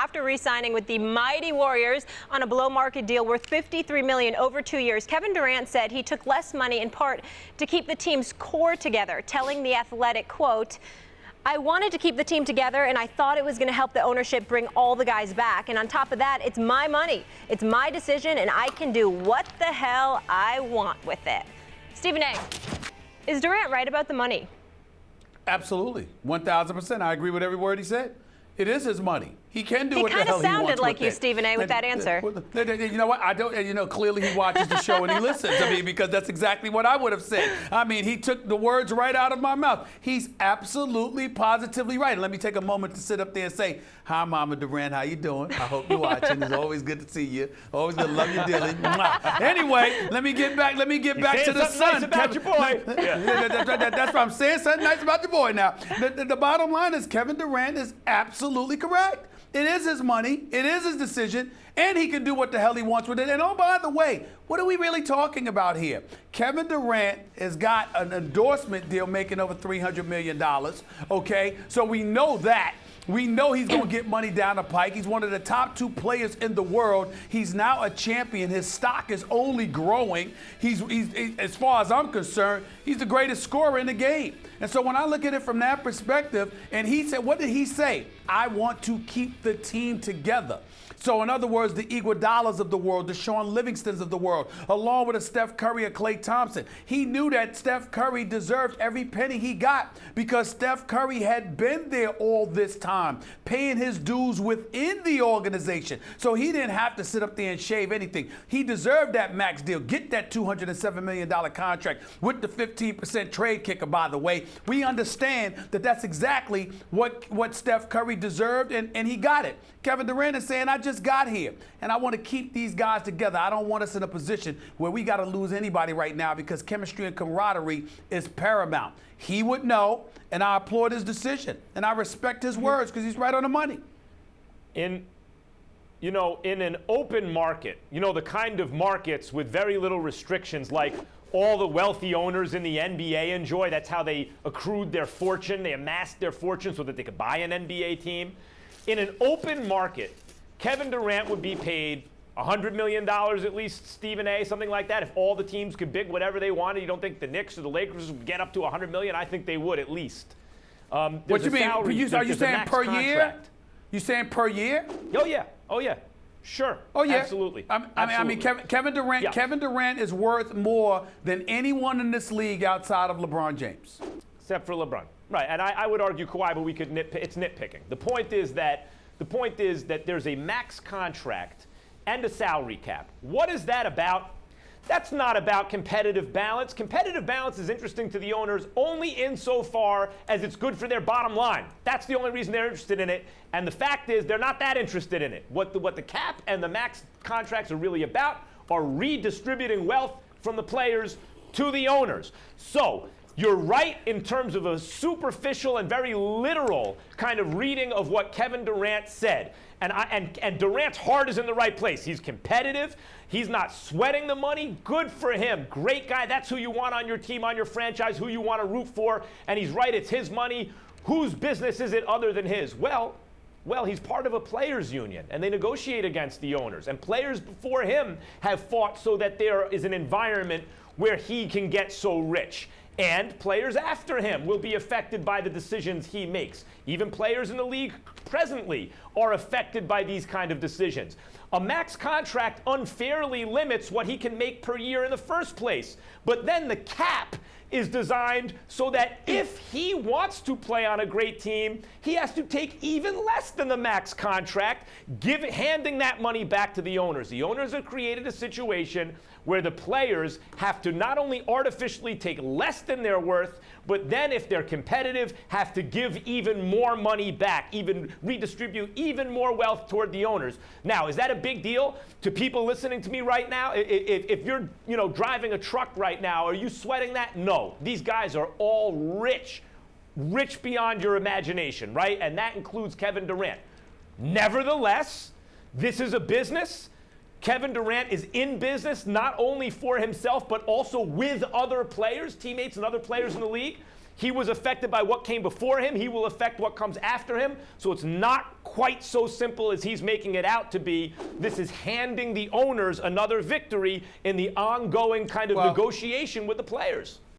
after re-signing with the mighty Warriors on a below-market deal worth $53 million over 2 years. Kevin Durant said he took less money in part to keep the team's core together, telling The Athletic, quote, "I wanted to keep the team together, and I thought it was going to help the ownership bring all the guys back. And on top of that, it's my money. It's my decision, and I can do what the hell I want with it." Stephen A., is Durant right about the money? Absolutely. 1,000%. I agree with every word he said. It is his money. He can do what the hell he wants with it. He kind of sounded like you, Stephen A., with that answer. You know what? I don't. You know, clearly he watches the show and he listens to me, because that's exactly what I would have said. I mean, he took the words right out of my mouth. He's absolutely, positively right. And let me take a moment to sit up there and say, "Hi, Mama Durant. How you doing? I hope you're watching. It's always good to see you. Always good to love you dearly." Anyway, let me get back to the sun. Nice about your boy. That's what I'm saying. Something nice about your boy. Now, the bottom line is Kevin Durant is absolutely correct. It is his money. It is his decision. And he can do what the hell he wants with it. And oh, by the way, what are we really talking about here? Kevin Durant has got an endorsement deal making over $300 million. Okay? So we know that. We know he's going to get money down the pike. He's one of the top 2 players in the world. He's now a champion. His stock is only growing. He's as far as I'm concerned, he's the greatest scorer in the game. And so when I look at it from that perspective, and he said, what did he say? "I want to keep the team together." So in other words, the Iguodala's of the world, the Sean Livingstons of the world, along with a Steph Curry or Klay Thompson. He knew that Steph Curry deserved every penny he got, because Steph Curry had been there all this time, paying his dues within the organization. So he didn't have to sit up there and shave anything. He deserved that max deal. Get that $207 million contract with the 15% trade kicker, by the way. We understand that that's exactly what Steph Curry deserved, and he got it. Kevin Durant is saying, "I just got here, and I want to keep these guys together. I don't want us in a position where we got to lose anybody right now, because chemistry and camaraderie is paramount." He would know, and I applaud his decision, and I respect his words, because he's right on the money. In an open market, the kind of markets with very little restrictions, like all the wealthy owners in the NBA enjoy. That's how they accrued their fortune. They amassed their fortune so that they could buy an NBA team. In an open market, Kevin Durant would be paid $100 million at least, Stephen A., something like that. If all the teams could bid whatever they wanted, you don't think the Knicks or the Lakers would get up to $100 million? I think they would, at least. What you mean? Are you saying per year? You saying per year? Oh yeah. Sure. Oh yeah. Absolutely. I mean, Kevin Durant. Yeah. Kevin Durant is worth more than anyone in this league outside of LeBron James. Except for LeBron. Right, and I would argue Kawhi, but it's nitpicking. The point is that there's a max contract and a salary cap. What is that about? That's not about competitive balance. Competitive balance is interesting to the owners only insofar as it's good for their bottom line. That's the only reason they're interested in it. And the fact is, they're not that interested in it. What the cap and the max contracts are really about are redistributing wealth from the players to the owners. So you're right in terms of a superficial and very literal kind of reading of what Kevin Durant said. And Durant's heart is in the right place. He's competitive. He's not sweating the money. Good for him. Great guy. That's who you want on your team, on your franchise, who you want to root for. And he's right. It's his money. Whose business is it other than his? Well, he's part of a players' union, and they negotiate against the owners. And players before him have fought so that there is an environment where he can get so rich. And players after him will be affected by the decisions he makes. Even players in the league presently are affected by these kind of decisions. A max contract unfairly limits what he can make per year in the first place. But then the cap is designed so that if he wants to play on a great team, he has to take even less than the max contract, handing that money back to the owners. The owners have created a situation where the players have to not only artificially take less than their worth, but then if they're competitive, have to give even more money back, even redistribute even more wealth toward the owners. Now, is that a big deal to people listening to me right now? If you're driving a truck right now, are you sweating that? No. These guys are all rich beyond your imagination, right? And that includes Kevin Durant. Nevertheless, this is a business. Kevin Durant is in business not only for himself, but also with other players, teammates and other players in the league. He was affected by what came before him. He will affect what comes after him. So it's not quite so simple as he's making it out to be. This is handing the owners another victory in the ongoing kind of negotiation with the players.